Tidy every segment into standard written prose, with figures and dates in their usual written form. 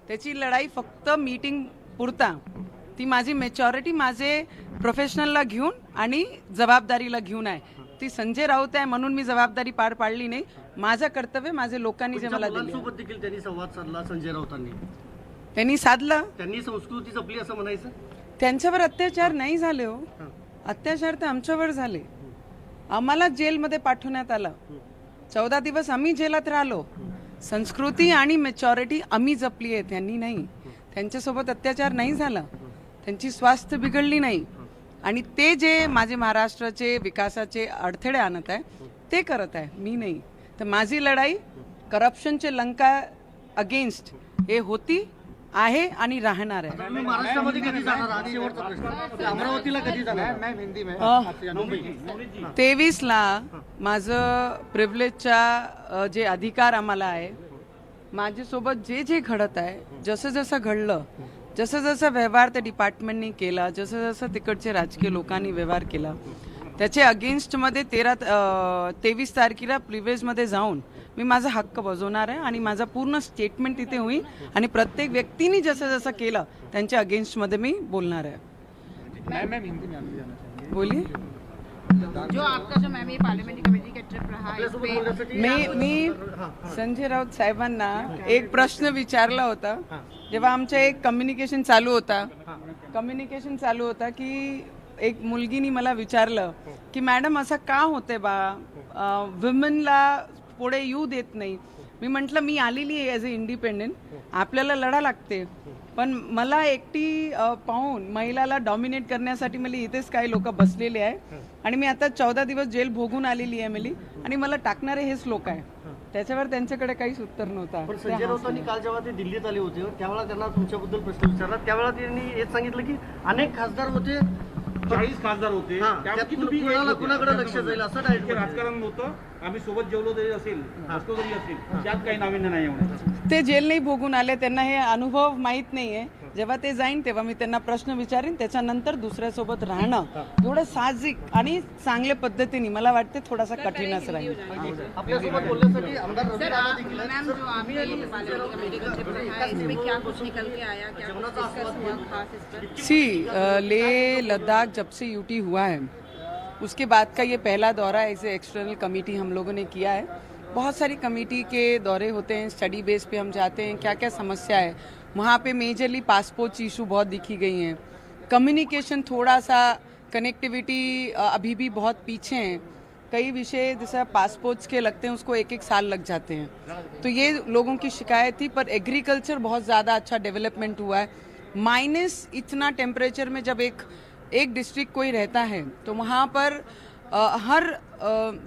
त्याची लढाई फक्त मीटिंग पुरता, ती माझी मेचॉरिटी माझे प्रोफेशनलला घेऊन आणि जबाबदारीला घेऊन आहे. ती संजय राऊत आहे म्हणून मी जबाबदारी पार पाडली नाही. माझं कर्तव्य माझे लोकांनी जे मला दिले. सोबत देखील त्यांनी संवाद साधला संजय राऊतांनी. त्यांनी साधलं. त्यांनी संस्कृती जपली असं म्हणायचं. त्यांच्यावर अत्याचार नाही झाले हो. अत्याचार तर आमच्यावर झाले. आम्हाला जेलमध्ये पाठवण्यात आलं. 14 दिवस आम्ही जेलात राहिलो. संस्कृती आणि मेचॉरिटी आम्ही जपली आहे, त्यांनी नाही. त्यांच्यासोबत अत्याचार नाही झाला. त्यांची स्वास्थ्य बिघडली नाही. आणि ते जे माझे महाराष्ट्राचे विकासाचे अडथळे आणत आहे ते करत आहे, मी नाही. तर माझी लढाई करप्शनचे लंका अगेन्स्ट हे होती आहे आणि राहणार आहे. महाराष्ट्रामध्ये कधी जाणार आहात? शेवटचा प्रश्न. अमरावतीला कधी जाणार? 23ला माझं प्रिव्हिलेजचा जे अधिकार आम्हाला आहे, माझ्यासोबत जे जे घडत आहे, जसं जसं घडलं, जसं जसं व्यवहार त्या डिपार्टमेंटनी केला, जसं जसं तिकडचे राजकीय लोकांनी व्यवहार केला, त्याच्या अगेन्स्टमध्ये 23 तारखेला प्रिव्हिलेजमध्ये जाऊन मी माझा हक्क बजावणार आहे आणि माझा पूर्ण स्टेटमेंट तिथे होईल आणि प्रत्येक व्यक्तीने जसं जसं केलं त्यांच्या अगेन्स्टमध्ये मी बोलणार आहे. बोलिए. जो आपका जो मैम ये पार्लियामेंट्री कमेटी का ट्रिप रहा इस पे मी संजय राऊत साहेबांना एक प्रश्न विचारला होता जेव्हा आमचं एक कम्युनिकेशन चालू होता की एक मुलगीनी मला विचारलं की मॅडम असं का होतंय बा, विमेनला पुढे येऊ देत नाही. मी म्हटलं मी आलेली आहे ॲज अ इंडिपेंडेंट, आपल्याला लढा लागते, पण मला एकटी पाहून महिलाला डॉमिनेट करण्यासाठी मला इथेच काही लोक बसलेले आहे आणि मी आता 14 दिवस जेल भोगून आलेली आहे मिली आणि मला टाकणारे हेच लोक आहे. त्याच्यावर त्यांच्याकडे काहीच उत्तर नव्हता. पण संजय राऊतांनी काल जेव्हा ते दिल्लीत आले होते त्यावेळेला त्यांना तुमच्याबद्दल प्रश्न विचारला, त्यावेळेला त्यांनी हेच सांगितलं की अनेक खासदार होते, 40 खासदार होते, कुणाकडे लक्ष जाईल असं डायरेक्ट राजकारण नव्हतं. आम्ही सोबत जेवलो जरी असेल, बसलो जरी असेल, त्यात काही नाविन्य नाही एवढं. ते जेल नाही भोगून आले, त्यांना हे अनुभव माहीत नाहीये. जेव्हा ते जाईन तेव्हा मी त्यांना प्रश्न विचारीन. त्याच्यानंतर दुसऱ्यासोबत राहणं एवढं साहजिक आणि चांगल्या पद्धतीने मला वाटते थोडासा कठीणच राहील. आपल्यासोबत बोलण्यासाठी आमदार रवी सर राणा आप देखील आहेत. मैम जो आपका ये पार्लियामेंट्री कमेटी का ट्रिप रहा है इसमें क्या कुछ निकल के आया, क्या कुछ डिस्कस हुआ खास इस पर? सी लेह लद्दाख जब से यूटी हुआ है उसके बाद का ये पहला दौरा एज ए एक्सटर्नल कमेटी हम लोगों ने किया है. बहुत सारी कमेटी के दौरे होते हैं, स्टडी बेस पे हम जाते हैं, क्या क्या समस्या है वहाँ पे. मेजरली पासपोर्ट इशू बहुत दिखी गई हैं. कम्युनिकेशन थोड़ा सा, कनेक्टिविटी अभी भी बहुत पीछे हैं. कई विषय जैसे पासपोर्ट्स के लगते हैं उसको 1-1 साल लग जाते हैं, तो ये लोगों की शिकायत थी. पर एग्रीकल्चर बहुत ज़्यादा अच्छा डेवलपमेंट हुआ है. माइनस इतना टेम्परेचर में जब एक डिस्ट्रिक्ट कोई रहता है तो वहाँ पर हर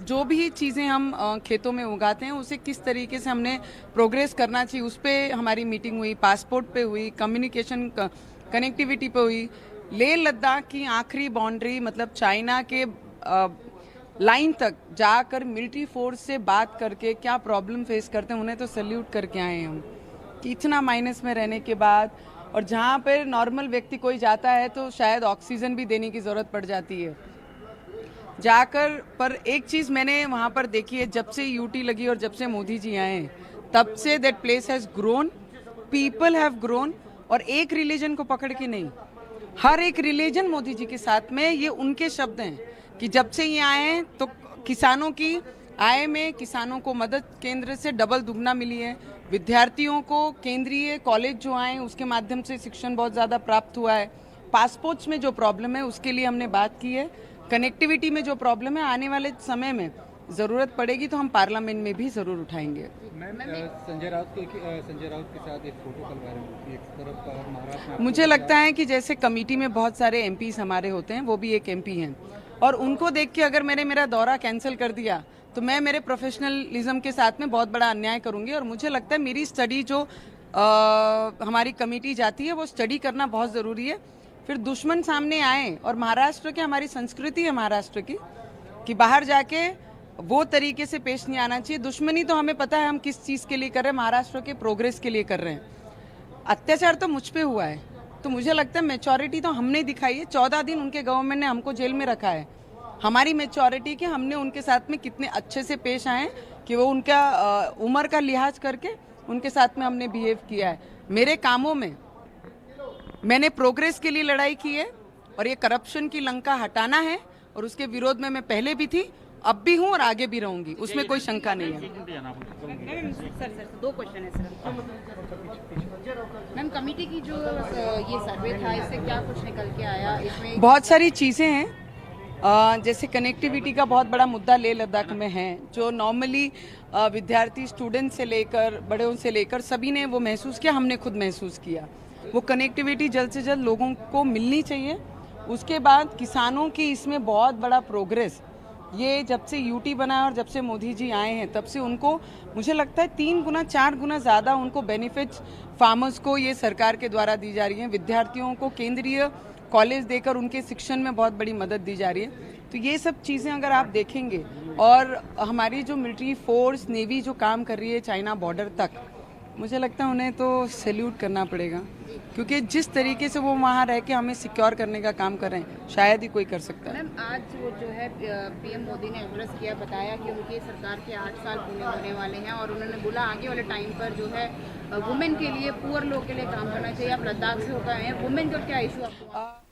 जो भी चीज़ें हम खेतों में उगाते हैं उसे किस तरीके से हमने प्रोग्रेस करना चाहिए उस पर हमारी मीटिंग हुई. पासपोर्ट पे हुई, कम्युनिकेशन कनेक्टिविटी पे हुई. लेह लद्दाख की आखिरी बाउंड्री मतलब चाइना के लाइन तक जाकर मिलिट्री फोर्स से बात करके क्या प्रॉब्लम फेस करते हैं उन्हें तो सल्यूट करके आए हैं हम कि इतना माइनस में रहने के बाद. और जहाँ पर नॉर्मल व्यक्ति कोई जाता है तो शायद ऑक्सीजन भी देने की ज़रूरत पड़ जाती है जाकर. पर एक चीज़ मैंने वहाँ पर देखी है, जब से यूटी लगी और जब से मोदी जी आए तब say that place has grown, people have grown. और एक रिलीजन को पकड़ के नहीं, हर एक रिलीजन मोदी जी के साथ में. ये उनके शब्द हैं कि जब से ये आए हैं तो किसानों की आय में किसानों को मदद केंद्र से डबल दुगना मिली है. विद्यार्थियों को केंद्रीय कॉलेज जो आए उसके माध्यम से शिक्षण बहुत ज़्यादा प्राप्त हुआ है. पासपोर्ट्स में जो प्रॉब्लम है उसके लिए हमने बात की है. कनेक्टिविटी में जो प्रॉब्लम है आने वाले समय में ज़रूरत पड़ेगी तो हम पार्लियामेंट में भी ज़रूर उठाएंगे. संजय राउत के साथ एक फोटो कल वायरल हुई एक तरफ महाराष्ट्र. मुझे लगता है कि जैसे कमेटी में बहुत सारे एमपीज हमारे होते हैं, वो भी एक एमपी हैं और उनको देख के अगर मेरा दौरा कैंसिल कर दिया तो मैं मेरे प्रोफेशनलिज्म के साथ में बहुत बड़ा अन्याय करूंगी. और मुझे लगता है मेरी स्टडी जो हमारी कमेटी जाती है वो स्टडी करना बहुत ज़रूरी है. फिर दुश्मन सामने आए और महाराष्ट्र की हमारी संस्कृति है महाराष्ट्र की कि बाहर जाके वो तरीके से पेश नहीं आना चाहिए. दुश्मनी तो हमें पता है हम किस चीज़ के लिए कर रहे हैं, महाराष्ट्र के प्रोग्रेस के लिए कर रहे हैं. अत्याचार तो मुझ पे हुआ है तो मुझे लगता है मेचॉरिटी तो हमने दिखाई है. 14 दिन उनके गवर्नमेंट ने हमको जेल में रखा है. हमारी मेचॉरिटी कि हमने उनके साथ में कितने अच्छे से पेश आए कि वो उनका उम्र का लिहाज करके उनके साथ में हमने बिहेव किया है. मेरे कामों में मैंने प्रोग्रेस के लिए लड़ाई की है और ये करप्शन की लंका हटाना है और उसके विरोध में मैं पहले भी थी, अब भी हूँ और आगे भी रहूंगी, उसमें कोई शंका नहीं है। सर दो क्वेश्चन है सर। मैम कमेटी की जो ये सर्वे था इससे क्या कुछ निकल के आया? इसमें बहुत सारी चीज़ें हैं, जैसे कनेक्टिविटी का बहुत बड़ा मुद्दा लेह लद्दाख में है, जो नॉर्मली विद्यार्थी स्टूडेंट से लेकर बड़े से लेकर सभी ने वो महसूस किया, हमने खुद महसूस किया। वो कनेक्टिविटी जल्द से जल्द लोगों को मिलनी चाहिए। उसके बाद किसानों की इसमें बहुत बड़ा प्रोग्रेस, ये जब से यूटी बना है और जब से मोदी जी आए हैं तब से उनको मुझे लगता है 3 गुना 4 गुना ज़्यादा उनको बेनिफिट्स फार्मर्स को ये सरकार के द्वारा दी जा रही हैं। विद्यार्थियों को केंद्रीय कॉलेज देकर उनके शिक्षण में बहुत बड़ी मदद दी जा रही है। तो ये सब चीज़ें अगर आप देखेंगे और हमारी जो मिलिट्री फोर्स नेवी जो काम कर रही है चाइना बॉर्डर तक, मुझे लगता है उन्हें तो सैल्यूट करना पड़ेगा, क्योंकि जिस तरीके से वो वहाँ रह के हमें सिक्योर करने का काम कर रहे हैं शायद ही कोई कर सकता है। मैम आज वो जो है पीएम मोदी ने एड्रेस किया, बताया कि उनकी सरकार के 8 साल पूरे होने वाले हैं और उन्होंने बोला आगे वाले टाइम पर जो है वुमेन के लिए, पुअर लोग के लिए काम करना चाहिए। आप लद्दाख से होकर आए हैं, वुमेन का क्या इशू आपको?